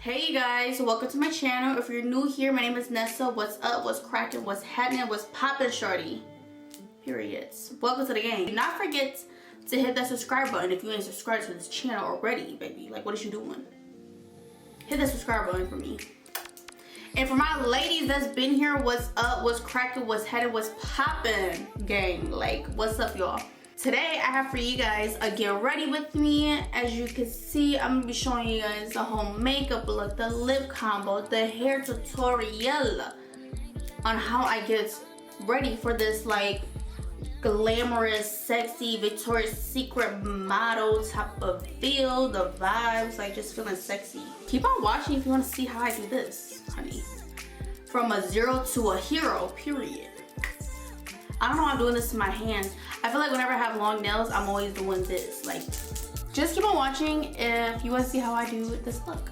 Hey you guys, welcome to my channel. If you're new here, my name is Nessa. What's up, what's cracking, what's happening, what's poppin', shorty? Periods. Welcome to the game. Do not forget to hit that subscribe button if you ain't subscribed to this channel already, baby. Like, what is you doing? Hit that subscribe button for me. And for my ladies that's been here, what's up, what's cracking, what's headed, what's poppin', gang? Like, what's up, y'all? Today I have for you guys a get ready with me. As you can see, I'm gonna be showing you guys the whole makeup look, the lip combo, the hair tutorial on how I get ready for this like glamorous, sexy Victoria's Secret model type of feel, the vibes, like just feeling sexy. Keep on watching if you want to see how I do this, honey. From a zero to a hero, period. I don't know why I'm doing this to my hands. I feel like whenever I have long nails, I'm always doing this. Like, just keep on watching if you want to see how I do this look.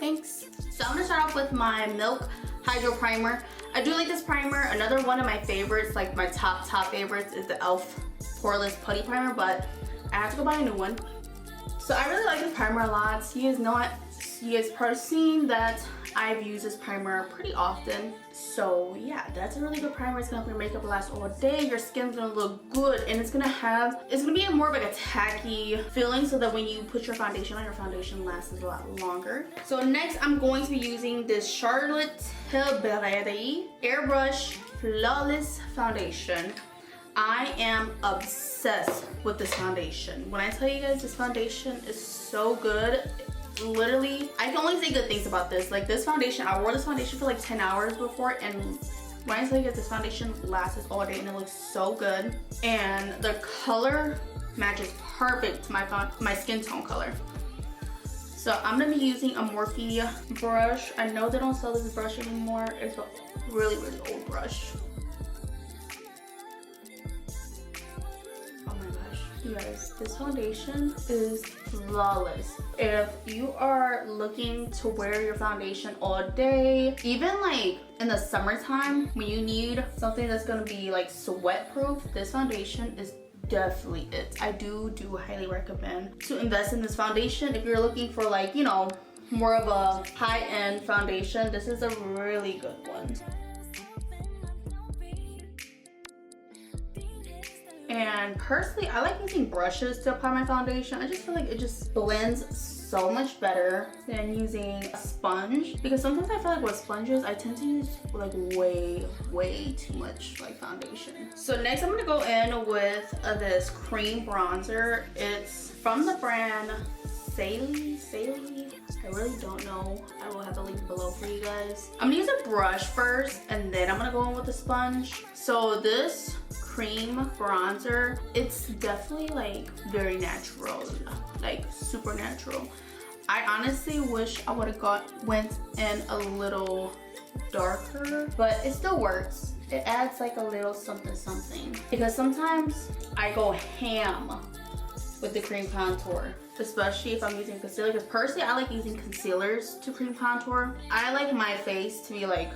Thanks. So I'm gonna start off with my Milk Hydro Primer. I do like this primer. Another one of my favorites, like my top favorites, is the e.l.f. Poreless Putty Primer, but I have to go buy a new one. So I really like this primer a lot. You guys probably seen that I've used this primer pretty often. So yeah, that's a really good primer. It's gonna help your makeup last all day. Your skin's gonna look good, and it's gonna be more of like a tacky feeling, so that when you put your foundation on, your foundation lasts a lot longer. So next, I'm going to be using this Charlotte Tilbury Airbrush Flawless Foundation. I am obsessed with this foundation. When I tell you guys, this foundation is so good. Literally, I can only say good things about this. Like, this foundation, I wore this foundation for like 10 hours before, and when I tell you guys, this foundation lasts all day and it looks so good, and the color matches perfect to my skin tone color. So I'm gonna be using a Morphe brush. I know they don't sell this brush anymore. It's a really old brush. You guys, this foundation is flawless. If you are looking to wear your foundation all day, even like in the summertime when you need something that's gonna be like sweat proof, this foundation is definitely it. I do highly recommend to invest in this foundation. If you're looking for, like, you know, more of a high-end foundation, this is a really good one. And personally, I like using brushes to apply my foundation. I just feel like it just blends so much better than using a sponge, because sometimes I feel like with sponges, I tend to use like way too much like foundation. So next, I'm gonna go in with this cream bronzer. It's from the brand Saley. I really don't know. I will have the link below for you guys. I'm gonna use a brush first, and then I'm gonna go in with the sponge. So this cream bronzer, it's definitely like very natural, like super natural. I honestly wish I would have went in a little darker, but it still works. It adds like a little something, because sometimes I go ham with the cream contour, especially if I'm using concealer, because personally I like using concealers to cream contour. I like my face to be like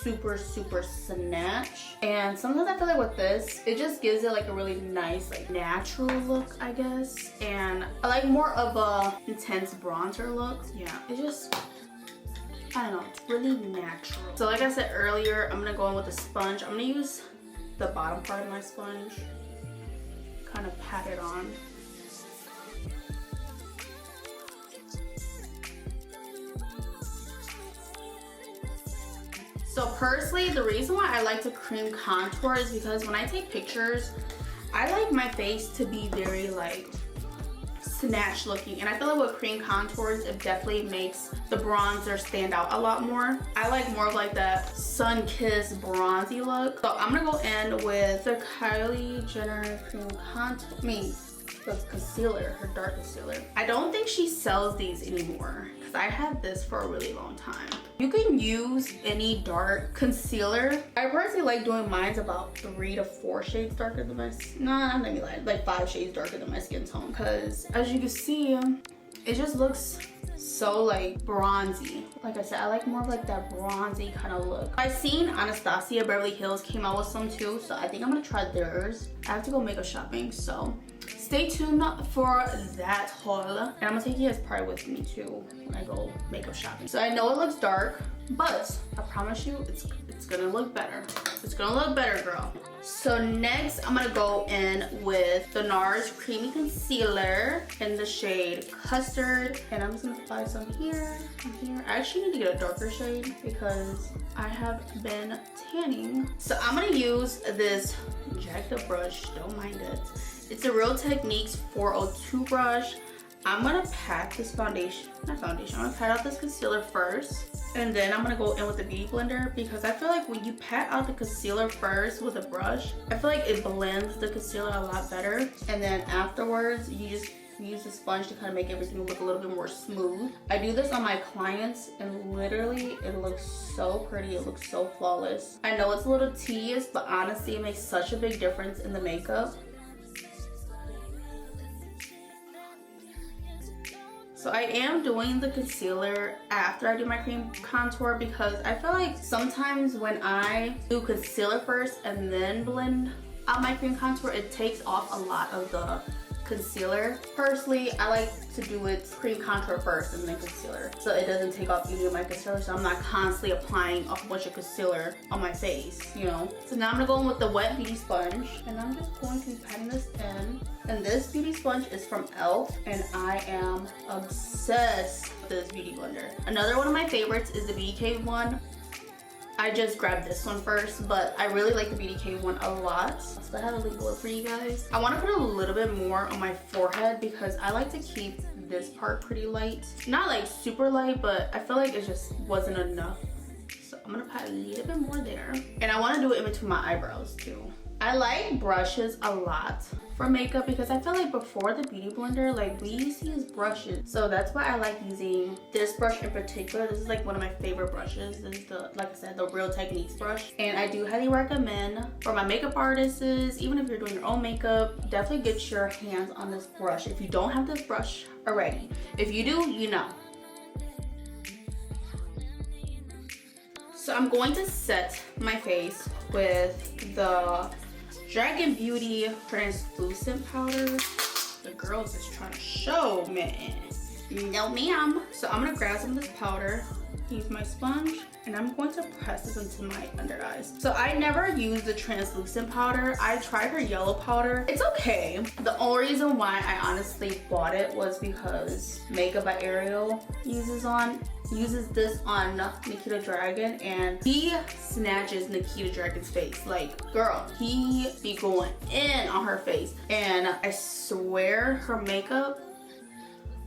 super snatch, and sometimes I feel like with this, it just gives it like a really nice like natural look, I guess. And I like more of a intense bronzer look. Yeah, it just, I don't know, it's really natural. So like I said earlier, I'm gonna go in with a sponge. I'm gonna use the bottom part of my sponge, kind of pat it on. So personally, the reason why I like to cream contour is because when I take pictures, I like my face to be very like snatched looking, and I feel like with cream contours, it definitely makes the bronzer stand out a lot more. I like more of like that sun-kissed bronzy look. So I'm gonna go in with the Kylie Jenner cream contour, the concealer, her dark concealer. I don't think she sells these anymore, because I had this for a really long time. You can use any dark concealer. I personally like doing mine's about 3 to 4 shades darker than my, nah, let me lie, like 5 shades darker than my skin tone, because as you can see, it just looks so like bronzy. Like I said, I like more of like that bronzy kind of look. I've seen Anastasia Beverly Hills came out with some too, so I think I'm gonna try theirs. I have to go makeup shopping, so stay tuned for that haul. And I'm gonna take you guys probably with me too when I go makeup shopping. So I know it looks dark, but I promise you it's gonna look better. It's gonna look better, girl. So next I'm gonna go in with the NARS Creamy Concealer in the shade Custard. And I'm just gonna apply some here and here. I actually need to get a darker shade because I have been tanning. So I'm gonna use this jacked up brush, don't mind it. It's a Real Techniques 402 brush. I'm gonna pat this foundation, not foundation, I'm gonna pat out this concealer first. And then I'm gonna go in with the Beauty Blender because I feel like when you pat out the concealer first with a brush, I feel like it blends the concealer a lot better. And then afterwards, you just use the sponge to kind of make everything look a little bit more smooth. I do this on my clients and literally it looks so pretty. It looks so flawless. I know it's a little tedious, but honestly, it makes such a big difference in the makeup. So I am doing the concealer after I do my cream contour because I feel like sometimes when I do concealer first and then blend out my cream contour, it takes off a lot of the concealer. Personally, I like to do it cream contour first and then concealer, so it doesn't take off any of my concealer, so I'm not constantly applying a bunch of concealer on my face, you know. So now I'm gonna go in with the wet beauty sponge and I'm just going to be patting this in. And this beauty sponge is from e.l.f. and I am obsessed with this beauty blender. Another one of my favorites is the BK one. I just grabbed this one first, but I really like the BDK one a lot. So I have a link below for you guys. I want to put a little bit more on my forehead because I like to keep this part pretty light. Not like super light, but I feel like it just wasn't enough. So I'm gonna pat a little bit more there. And I want to do it in between my eyebrows too. I like brushes a lot for makeup because I feel like before the beauty blender, like we used to use brushes. So that's why I like using this brush in particular. This is like one of my favorite brushes. This is the, like I said, the Real Techniques brush. And I do highly recommend for my makeup artists, even if you're doing your own makeup, definitely get your hands on this brush if you don't have this brush already. If you do, you know. So I'm going to set my face with the Dragon Beauty translucent powder. The girls is trying to show, man. No ma'am. So I'm gonna grab some of this powder, use my sponge, and I'm going to press this into my under eyes. So I never use the translucent powder. I tried her yellow powder. It's okay. The only reason why I honestly bought it was because Makeup by Ariel uses this on Nikita Dragon, and he snatches Nikita Dragon's face. Like, girl, he be going in on her face. And I swear her makeup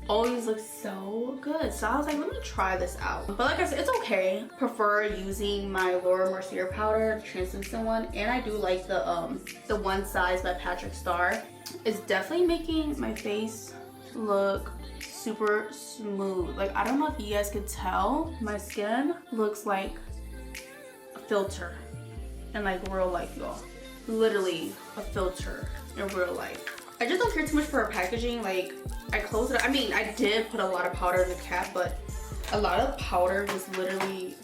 always looks so good. So I was like, let me try this out. But like I said, it's okay. Prefer using my Laura Mercier powder, the translucent one. And I do like the One Size by Patrick Starr. It's definitely making my face look super smooth. Like, I don't know if you guys could tell, my skin looks like a filter in like real life, y'all. Literally a filter in real life. I just don't care too much for her packaging. Like, I closed it. I mean, I did put a lot of powder in the cap, but a lot of powder just literally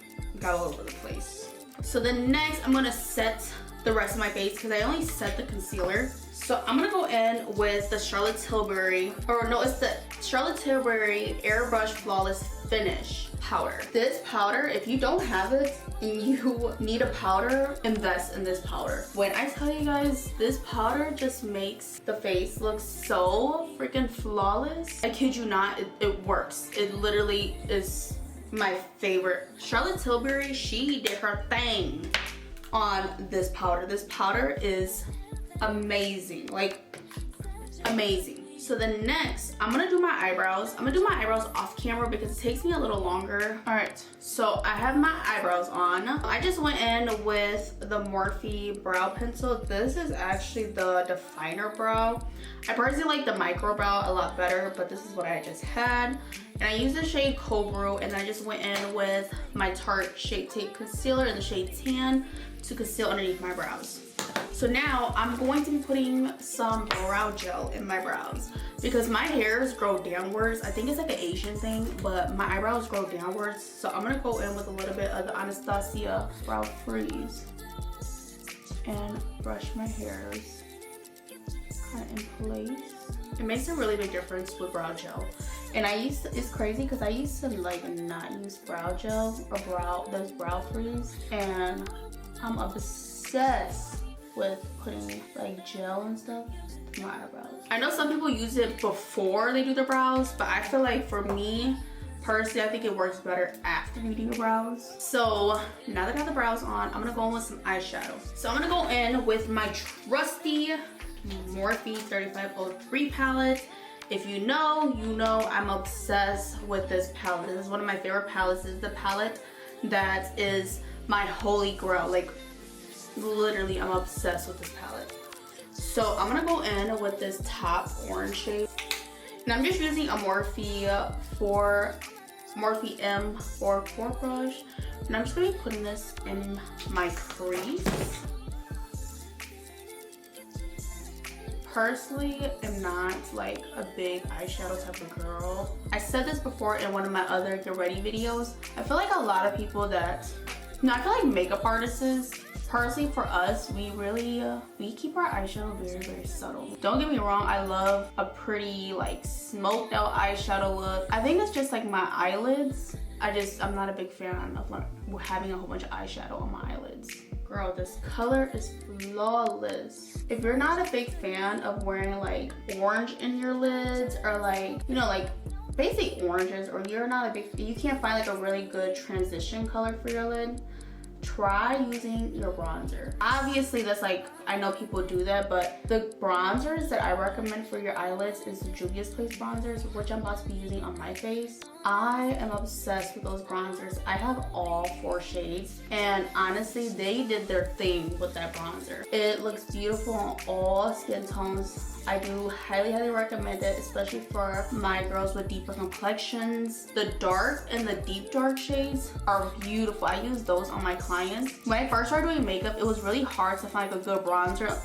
got all over the place. So then next, I'm gonna set the rest of my face because I only set the concealer. So I'm gonna go in with the Charlotte Tilbury, or no, it's the Charlotte Tilbury Airbrush Flawless Finish powder. This powder, if you don't have it and you need a powder, invest in this powder. When I tell you guys, this powder just makes the face look so freaking flawless. I kid you not, it works. It literally is my favorite. Charlotte Tilbury, she did her thing on this powder. This powder is amazing, like amazing. So then next, I'm gonna do my eyebrows. I'm gonna do my eyebrows off camera because it takes me a little longer. All right, so I have my eyebrows on. I just went in with the Morphe brow pencil. This is actually the definer brow. I personally like the micro brow a lot better, but this is what I just had. And I used the shade Cobra, and I just went in with my Tarte Shape Tape Concealer in the shade Tan to conceal underneath my brows. So now I'm going to be putting some brow gel in my brows because my hairs grow downwards. I think it's like an Asian thing, but my eyebrows grow downwards. So I'm gonna go in with a little bit of the Anastasia Brow Freeze and brush my hairs kind of in place. It makes a really big difference with brow gel. And it's crazy because I used to like not use brow gel or those brow freeze, and I'm obsessed with putting like gel and stuff to my eyebrows. I know some people use it before they do their brows, but I feel like for me personally, I think it works better after you do your brows. So now that I have the brows on, I'm gonna go in with some eyeshadow. So I'm gonna go in with my trusty Morphe 3503 palette. If you know, you know I'm obsessed with this palette. This is one of my favorite palettes. This is the palette that is my holy grail. Like literally, I'm obsessed with this palette. So I'm gonna go in with this top orange shade. And I'm just using a Morphe M44 brush. And I'm just gonna be putting this in my crease. Personally, I'm not like a big eyeshadow type of girl. I said this before in one of my other get ready videos. I feel like a lot of people that, I feel like makeup artists, personally for us, we really, we keep our eyeshadow very, very subtle. Don't get me wrong, I love a pretty like smoked out eyeshadow look. I think it's just like my eyelids. I'm not a big fan of like having a whole bunch of eyeshadow on my eyelids. Girl, this color is flawless. If you're not a big fan of wearing like orange in your lids or like, you know, like basic oranges, or you can't find like a really good transition color for your lid, try using your bronzer. Obviously that's like, I know people do that, but the bronzers that I recommend for your eyelids is the Juvia's Place bronzers, which I'm about to be using on my face. I am obsessed with those bronzers. I have all 4 shades, and honestly they did their thing with that bronzer. It looks beautiful on all skin tones. I do highly recommend it, especially for my girls with deeper complexions. The dark and the deep dark shades are beautiful. I use those on my clients. When I first started doing makeup, it was really hard to find like a good bronzer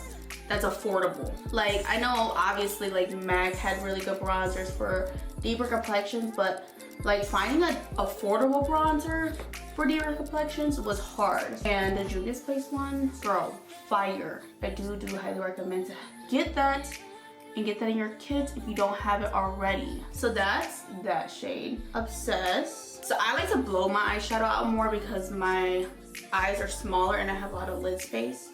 that's affordable. Like, I know obviously like MAC had really good bronzers for deeper complexions, but like finding an affordable bronzer for deeper complexions was hard. And the Juvia's Place one, girl, fire. I do highly recommend to get that and get that in your kits if you don't have it already. So that's that shade, Obsessed. So I like to blow my eyeshadow out more because my eyes are smaller and I have a lot of lid space.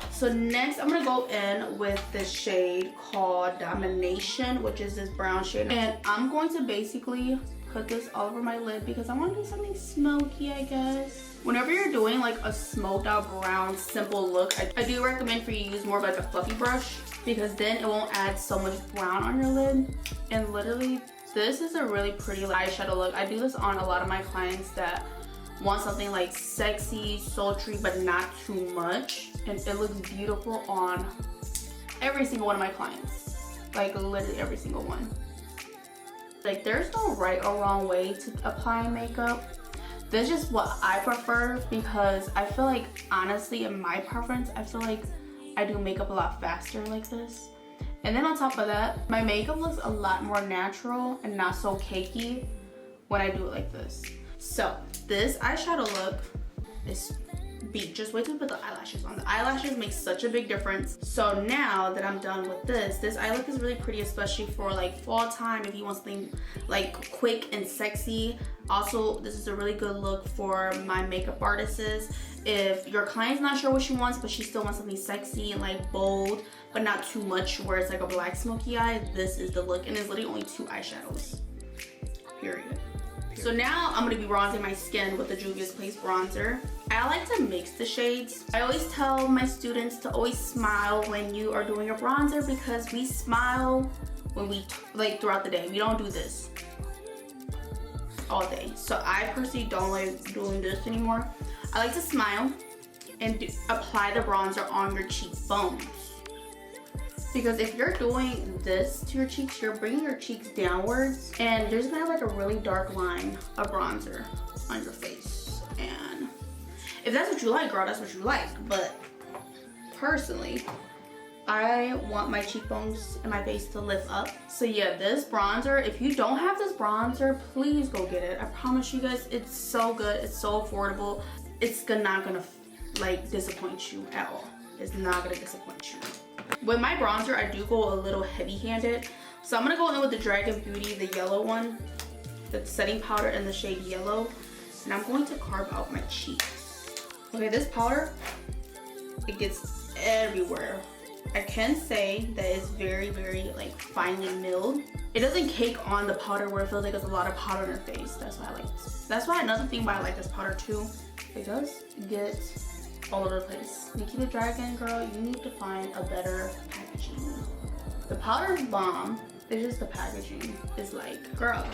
So next I'm gonna go in with this shade called Domination, which is this brown shade. And I'm going to basically put this all over my lid because I want to do something smoky, I guess. Whenever you're doing like a smoked out brown simple look, I do recommend for you to use more of like a fluffy brush, because then it won't add so much brown on your lid. And literally, this is a really pretty like, eyeshadow look. I do this on a lot of my clients that want something like sexy, sultry, but not too much. And it looks beautiful on every single one of my clients. Like literally every single one. Like there's no right or wrong way to apply makeup. This is just what I prefer, because I feel like, honestly, in my preference, I feel like I do makeup a lot faster like this. And then on top of that, my makeup looks a lot more natural and not so cakey when I do it like this. So this eyeshadow look is beat. Just wait till we put the eyelashes on. The eyelashes make such a big difference. So now that I'm done with this eye look is really pretty, especially for like fall time if you want something like quick and sexy. Also, this is a really good look for my makeup artists. If your client's not sure what she wants, but she still wants something sexy and like bold, but not too much where it's like a black smoky eye, this is the look. And it's literally only 2 eyeshadows, period. So now I'm gonna be bronzing my skin with the Juvia's Place bronzer. I like to mix the shades. I always tell my students to always smile when you are doing your bronzer, because we smile when we, like throughout the day. We don't do this all day. So I personally don't like doing this anymore. I like to smile and apply the bronzer on your cheekbones. Because if you're doing this to your cheeks, you're bringing your cheeks downwards, and there's gonna have like a really dark line of bronzer on your face. And if that's what you like, girl, that's what you like. But personally, I want my cheekbones and my face to lift up. So yeah, this bronzer, if you don't have this bronzer, please go get it. I promise you guys, it's so good, it's so affordable. It's not gonna like disappoint you at all. It's not gonna disappoint you. With my bronzer, I do go a little heavy-handed. So I'm going to go in with the Dragon Beauty, the yellow one, the setting powder in the shade yellow. And I'm going to carve out my cheeks. Okay, this powder, it gets everywhere. I can say that it's very, very like finely milled. It doesn't cake on the powder where it feels like there's a lot of powder on your face. That's why I like this. That's why another thing why I like this powder too. It does get all over the place. Nikki the Dragon girl, you need to find a better packaging. The powder is bomb. It's just the packaging is like, girl,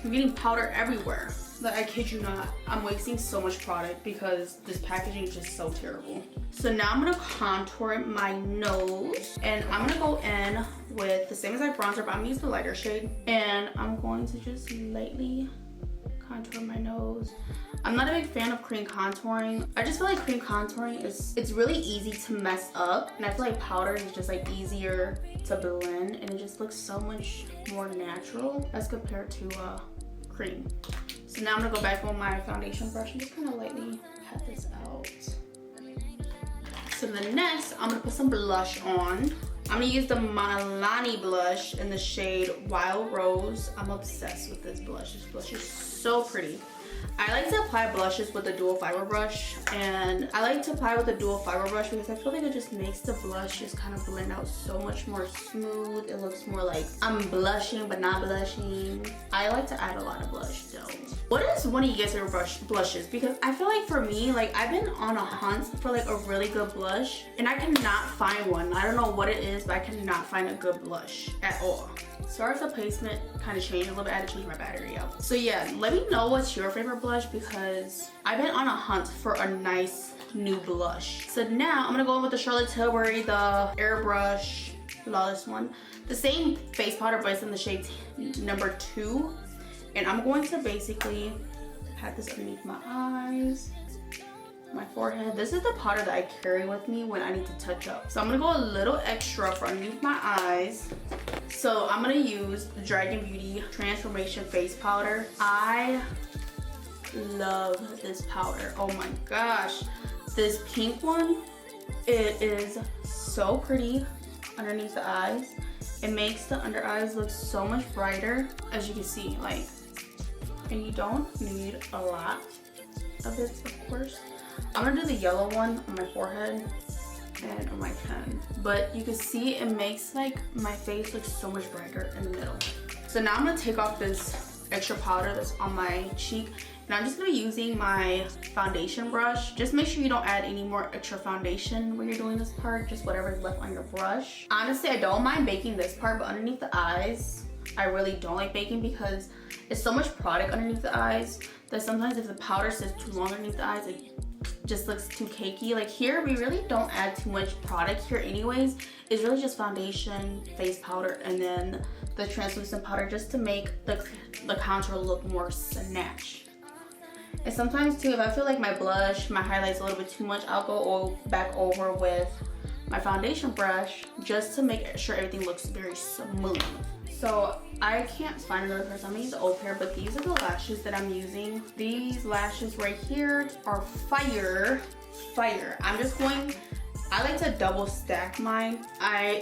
I'm getting powder everywhere. Like, I kid you not, I'm wasting so much product because this packaging is just so terrible. So now I'm gonna contour my nose, and I'm gonna go in with the same exact bronzer, but I'm gonna use the lighter shade, and I'm going to just lightly contour my nose. I'm not a big fan of cream contouring. I just feel like cream contouring it's really easy to mess up, and I feel like powder is just like easier to blend, and it just looks so much more natural as compared to cream. So now I'm gonna go back with my foundation brush and just kind of lightly pat this out. So then next, I'm gonna put some blush on. I'm gonna use the Milani blush in the shade Wild Rose. I'm obsessed with this blush. This blush is so pretty. I like to apply blushes with a dual fiber brush, and I like to apply with a dual fiber brush because I feel like it just makes the blush just kind of blend out so much more smooth. It looks more like I'm blushing but not blushing. I like to add a lot of blush though. What is one of you guys' favorite blushes? Because I feel like for me, like I've been on a hunt for like a really good blush, and I cannot find one. I don't know what it is, but I cannot find a good blush at all. Sorry if the placement kind of changed a little bit. I had to change my battery out. So yeah, let me know what's your favorite blush because I've been on a hunt for a nice new blush. So now I'm gonna go in with the Charlotte Tilbury, the Airbrush Flawless one. The same face powder, but it's in the shade number 2. And I'm going to basically pat this underneath my eyes, my forehead. This is the powder that I carry with me when I need to touch up. So I'm gonna go a little extra for underneath my eyes. So I'm gonna use the Dragon Beauty Transformation Face Powder. I love this powder. Oh my gosh. This pink one, it is so pretty underneath the eyes. It makes the under eyes look so much brighter, as you can see, like, and you don't need a lot of it, of course. I'm gonna do the yellow one on my forehead and on my chin, but you can see it makes like my face look so much brighter in the middle. So now I'm gonna take off this extra powder that's on my cheek, and I'm just gonna be using my foundation brush. Just make sure you don't add any more extra foundation when you're doing this part, just whatever's left on your brush. Honestly, I don't mind baking this part, but underneath the eyes, I really don't like baking because it's so much product underneath the eyes that sometimes if the powder sits too long underneath the eyes, it just looks too cakey. Like here, we really don't add too much product here anyways. It's really just foundation, face powder, and then the translucent powder just to make the contour look more snatched. And sometimes too, if I feel like my blush, my highlight's a little bit too much, I'll go back over with my foundation brush just to make sure everything looks very smooth. So I can't find another person. I'm gonna use the old pair, but these are the lashes that I'm using. These lashes right here are fire. I'm just going, I like to double stack mine.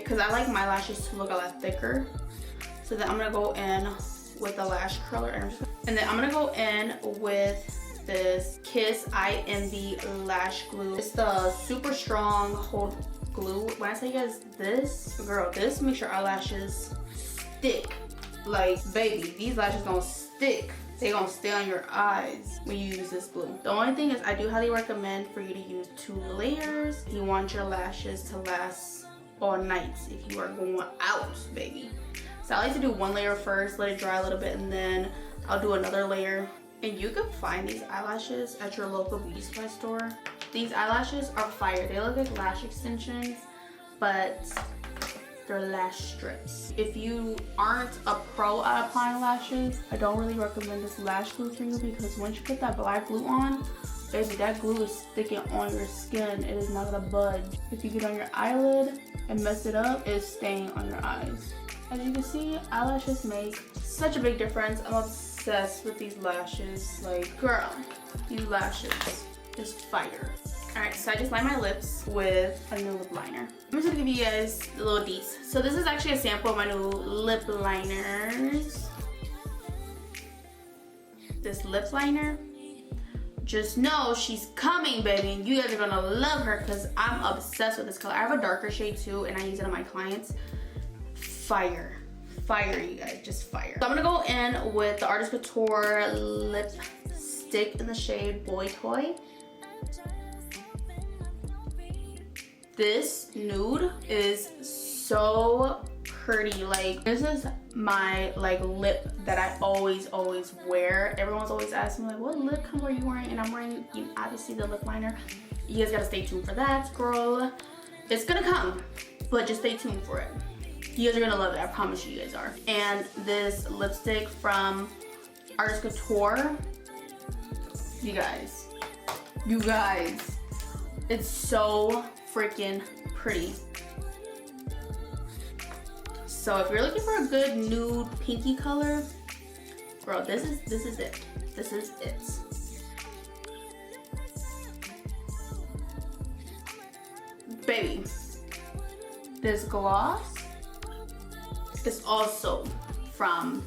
Cause I like my lashes to look a lot thicker. So then I'm gonna go in with the lash curler, and then I'm gonna go in with this Kiss I Envy lash glue. It's the super strong hold glue. When I say you guys this, girl, this makes your eyelashes stick. Like, baby, these lashes gonna stick. They gonna stay on your eyes when you use this glue. The only thing is I do highly recommend for you to use 2 layers. You want your lashes to last all night if you are going out, baby. So I like to do 1 layer first, let it dry a little bit, and then I'll do another layer. And you can find these eyelashes at your local beauty supply store. These eyelashes are fire. They look like lash extensions, but they're lash strips. If you aren't a pro at applying lashes, I don't really recommend this lash glue for you because once you put that black glue on, baby, that glue is sticking on your skin. It is not gonna budge. If you get on your eyelid and mess it up, it's staying on your eyes. As you can see, eyelashes make such a big difference. I'm obsessed with these lashes. Like, girl, these lashes is fire. Alright, so I just lined my lips with a new lip liner. I'm just gonna give you guys the little deets. So this is actually a sample of my new lip liners. This lip liner, just know she's coming, baby, and you guys are gonna love her because I'm obsessed with this color. I have a darker shade too, and I use it on my clients. Fire, you guys, just fire. So I'm gonna go in with the Artist Couture lipstick in the shade Boy Toy. This nude is so pretty. Like, this is my like lip that I always wear. Everyone's always asking me like, what lip color are you wearing? And I'm wearing, obviously, the lip liner. You guys gotta stay tuned for that, girl. It's gonna come, but just stay tuned for it. You guys are gonna love it, I promise you guys are. And this lipstick from Artist Couture, you guys, it's so freaking pretty. So if you're looking for a good nude pinky color, girl, this is it. This is it. Baby, this gloss is also from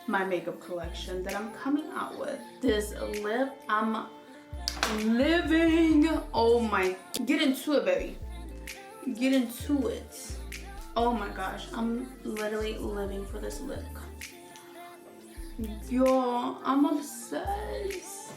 my makeup collection that I'm coming out with. This lip, I'm living. Oh my, get into it, baby. Get into it. Oh my gosh, I'm literally living for this lip. Yo, I'm obsessed.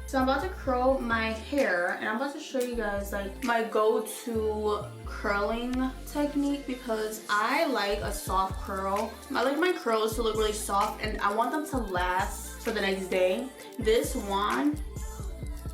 So I'm about to curl my hair, and I'm about to show you guys like my go-to curling technique because I like a soft curl. I like my curls to look really soft, and I want them to last for the next day. This wand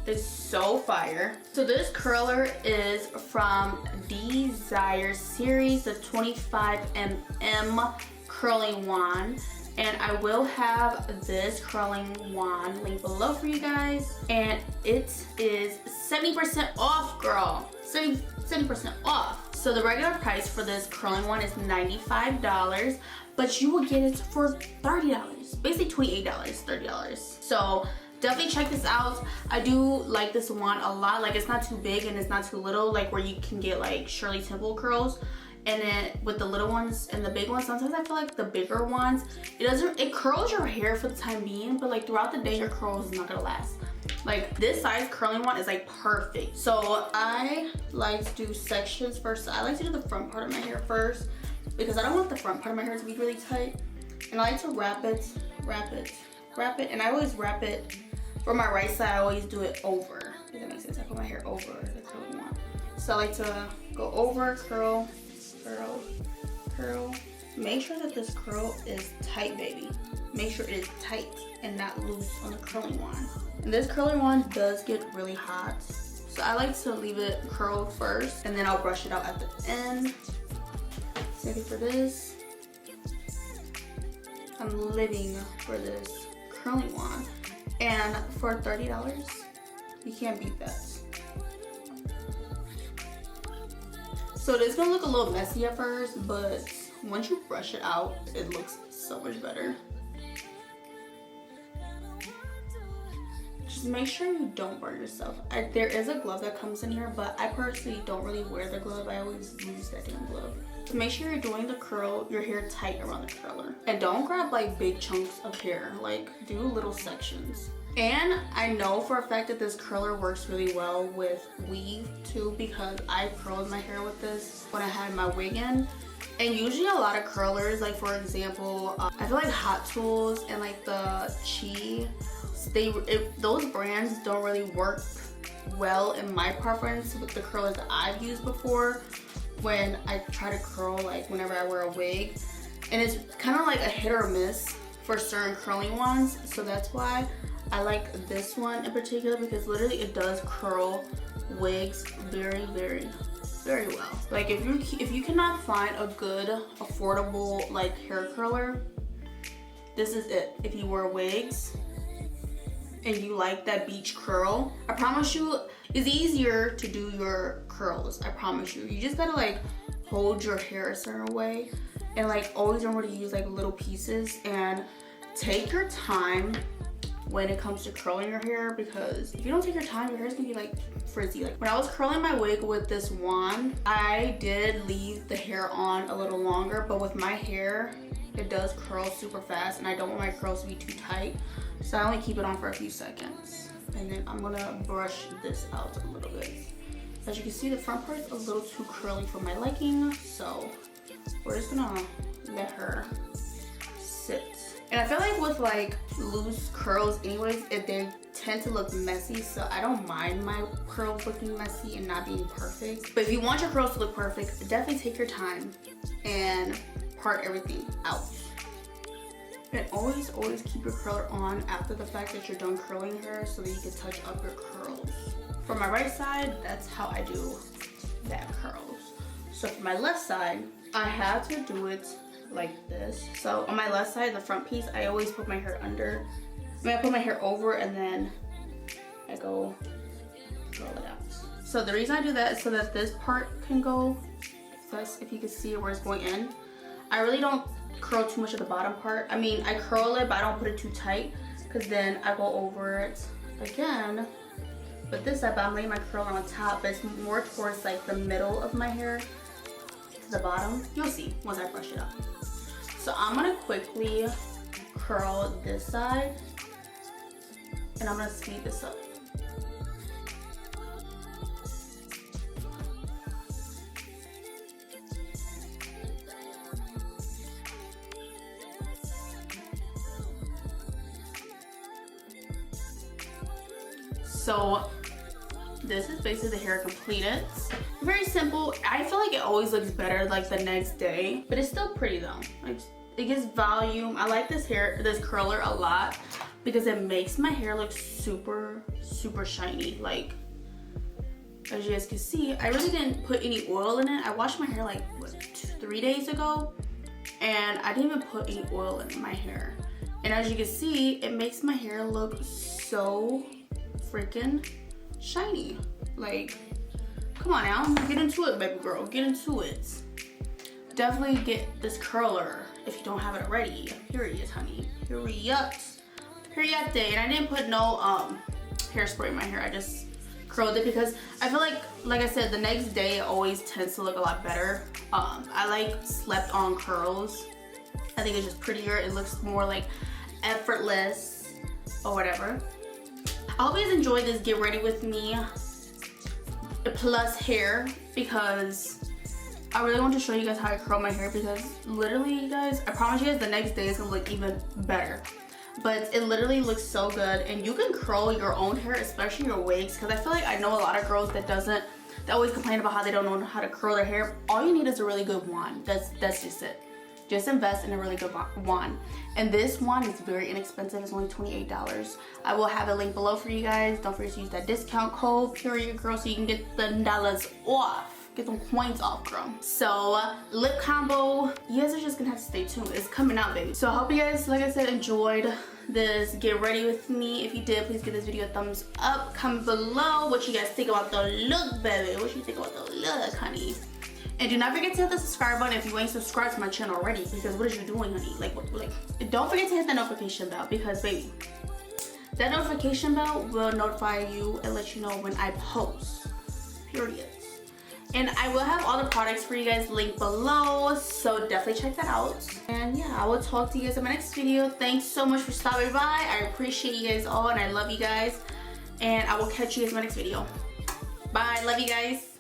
is so fire. So this curler is from Desire series, the 25mm curling wand. And I will have this curling wand linked below for you guys. And it is 70% off, girl. 70% off. So the regular price for this curling wand is $95, but you will get it for $30. Basically $28, $30. So definitely check this out. I do like this wand a lot. Like, it's not too big and it's not too little, like where you can get like Shirley Temple curls. And then with the little ones and the big ones, sometimes I feel like the bigger ones, it curls your hair for the time being, but like throughout the day your curls is not gonna last. Like, this size curling wand is like perfect. So I like to do sections first. I like to do the front part of my hair first because I don't want the front part of my hair to be really tight. And I like to wrap it. And I always wrap it for my right side. I always do it over. Does that make sense? I put my hair over the curling wand. So I like to go over, curl, curl, curl. Make sure that this curl is tight, baby. Make sure it is tight and not loose on the curling wand. And this curling wand does get really hot, so I like to leave it curled first and then I'll brush it out at the end. Ready for this? I'm living for this curling wand, and for $30 you can't beat that. So this is gonna look a little messy at first, but once you brush it out, it looks so much better. Just make sure you don't burn yourself. There is a glove that comes in here, but I personally don't really wear the glove. I always use that damn glove. So make sure you're doing the curl, your hair tight around the curler. And don't grab like big chunks of hair, like do little sections. And I know for a fact that this curler works really well with weave too, because I curled my hair with this when I had my wig in. And usually a lot of curlers, like for example, I feel like Hot Tools and like the Chi, those brands don't really work well in my preference with the curlers that I've used before when I try to curl, like whenever I wear a wig. And it's kind of like a hit or miss for certain curling ones. So that's why I like this one in particular, because literally it does curl wigs very, very, very well. Like if you cannot find a good, affordable like hair curler, this is it. If you wear wigs and you like that beach curl, I promise you it's easier to do your curls. I promise you. You just gotta like hold your hair a certain way and like always remember to use like little pieces and take your time when it comes to curling your hair, because if you don't take your time, your hair's gonna be like frizzy. Like when I was curling my wig with this wand, I did leave the hair on a little longer, but with my hair, it does curl super fast and I don't want my curls to be too tight. So I only keep it on for a few seconds. And then I'm gonna brush this out a little bit. As you can see, the front part is a little too curly for my liking, so we're just gonna let her sit. And I feel like with like loose curls anyways, they tend to look messy, so I don't mind my curls looking messy and not being perfect. But if you want your curls to look perfect, definitely take your time and part everything out. And always keep your curler on after the fact that you're done curling your hair so that you can touch up your curls. For my right side, that's how I do that curls. So for my left side, I have to do it like this. So on my left side, the front piece, I always put my hair under. I put my hair over and then I go roll it out. So the reason I do that is so that this part can go, if you can see where it's going in. I really don't curl too much at the bottom part. I mean, I curl it, but I don't put it too tight because then I go over it again. But this side, but I'm laying my curler on top, but it's more towards like the middle of my hair to the bottom. You'll see once I brush it up. So I'm gonna quickly curl this side and I'm gonna speed this up. So this is basically the hair completed. Very simple. I feel like it always looks better like the next day, but it's still pretty though. Like it gives volume. I like this curler a lot because it makes my hair look super shiny. Like as you guys can see, I really didn't put any oil in it. I washed my hair like what, 3 days ago, and I didn't even put any oil in my hair. And as you can see, it makes my hair look so freaking shiny. Like, come on now, get into it, baby girl, get into it. Definitely get this curler if you don't have it already. Period, honey. Period. And I didn't put no hairspray in my hair. I just curled it because I feel like I said, the next day it always tends to look a lot better. I like slept on curls. I think it's just prettier. It looks more like effortless or whatever. I hope you guys enjoyed this get ready with me plus hair, because I really want to show you guys how I curl my hair, because literally, you guys, I promise you guys the next day is gonna look even better. But it literally looks so good, and you can curl your own hair, especially your wigs, because I feel like I know a lot of girls that always complain about how they don't know how to curl their hair. All you need is a really good wand. That's just it. Just invest in a really good wand. And this wand is very inexpensive. It's only $28. I will have a link below for you guys. Don't forget to use that discount code, period girl, so you can get the dollars off. Get some coins off, girl. So, lip combo. You guys are just gonna have to stay tuned. It's coming out, baby. So I hope you guys, like I said, enjoyed this get ready with me. If you did, please give this video a thumbs up. Comment below what you guys think about the look, baby. What you think about the look, honey. And do not forget to hit the subscribe button if you ain't subscribed to my channel already, because what is you doing, honey? Like don't forget to hit the notification bell, because baby, that notification bell will notify you and let you know when I post, period. And I will have all the products for you guys linked below, so definitely check that out. And yeah, I will talk to you guys in my next video. Thanks so much for stopping by. I appreciate you guys all, and I love you guys. And I will catch you guys in my next video. Bye, love you guys.